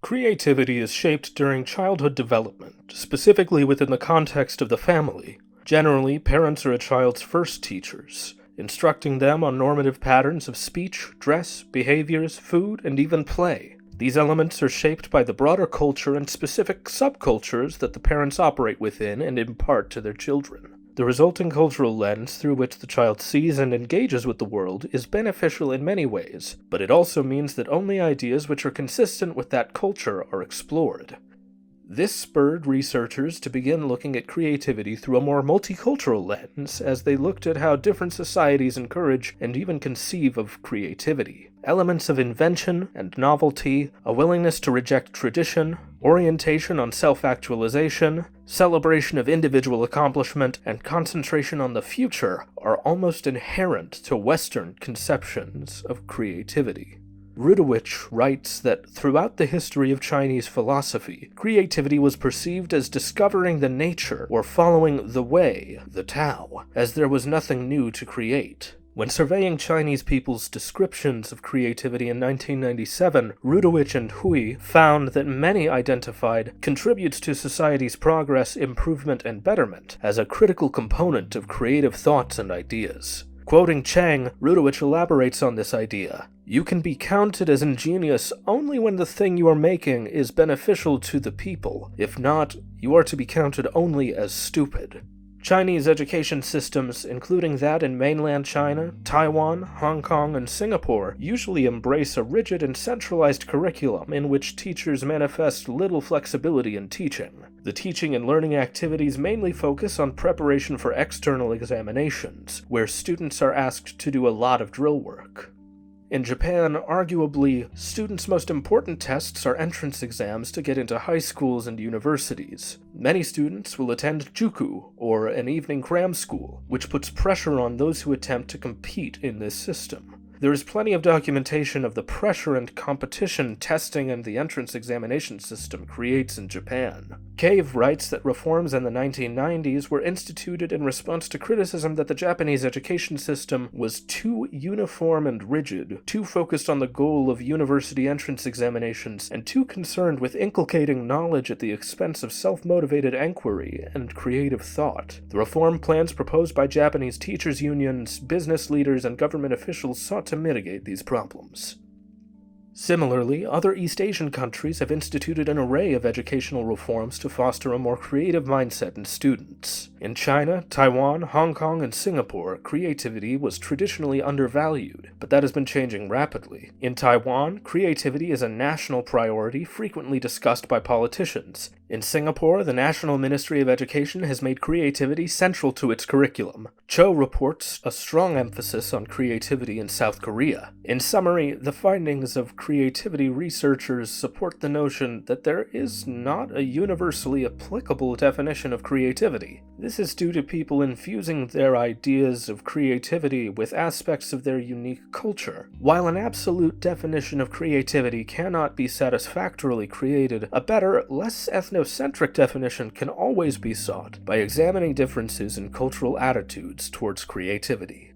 Creativity is shaped during childhood development, specifically within the context of the family. Generally, parents are a child's first teachers, instructing them on normative patterns of speech, dress, behaviors, food, and even play. These elements are shaped by the broader culture and specific subcultures that the parents operate within and impart to their children. The resulting cultural lens through which the child sees and engages with the world is beneficial in many ways, but it also means that only ideas which are consistent with that culture are explored. This spurred researchers to begin looking at creativity through a more multicultural lens as they looked at how different societies encourage and even conceive of creativity. Elements of invention and novelty, a willingness to reject tradition, orientation on self-actualization, celebration of individual accomplishment, and concentration on the future are almost inherent to Western conceptions of creativity. Rudowich writes that throughout the history of Chinese philosophy, creativity was perceived as discovering the nature or following the way, the Tao, as there was nothing new to create. When surveying Chinese people's descriptions of creativity in 1997, Rudowich and Hui found that many identified contributes to society's progress, improvement, and betterment as a critical component of creative thoughts and ideas. Quoting Chang, Rudowich elaborates on this idea. You can be counted as ingenious only when the thing you are making is beneficial to the people. If not, you are to be counted only as stupid. Chinese education systems, including that in mainland China, Taiwan, Hong Kong, and Singapore, usually embrace a rigid and centralized curriculum in which teachers manifest little flexibility in teaching. The teaching and learning activities mainly focus on preparation for external examinations, where students are asked to do a lot of drill work. In Japan, arguably, students' most important tests are entrance exams to get into high schools and universities. Many students will attend juku, or an evening cram school, which puts pressure on those who attempt to compete in this system. There is plenty of documentation of the pressure and competition testing and the entrance examination system creates in Japan. Cave writes that reforms in the 1990s were instituted in response to criticism that the Japanese education system was too uniform and rigid, too focused on the goal of university entrance examinations, and too concerned with inculcating knowledge at the expense of self-motivated inquiry and creative thought. The reform plans proposed by Japanese teachers' unions, business leaders, and government officials sought to mitigate these problems. Similarly, other East Asian countries have instituted an array of educational reforms to foster a more creative mindset in students. In China, Taiwan, Hong Kong, and Singapore, creativity was traditionally undervalued, but that has been changing rapidly. In Taiwan, creativity is a national priority frequently discussed by politicians. In Singapore, the National Ministry of Education has made creativity central to its curriculum. Cho reports a strong emphasis on creativity in South Korea. In summary, the findings of creativity researchers support the notion that there is not a universally applicable definition of creativity. This is due to people infusing their ideas of creativity with aspects of their unique culture. While an absolute definition of creativity cannot be satisfactorily created, a better, less ethnocentric definition can always be sought by examining differences in cultural attitudes towards creativity.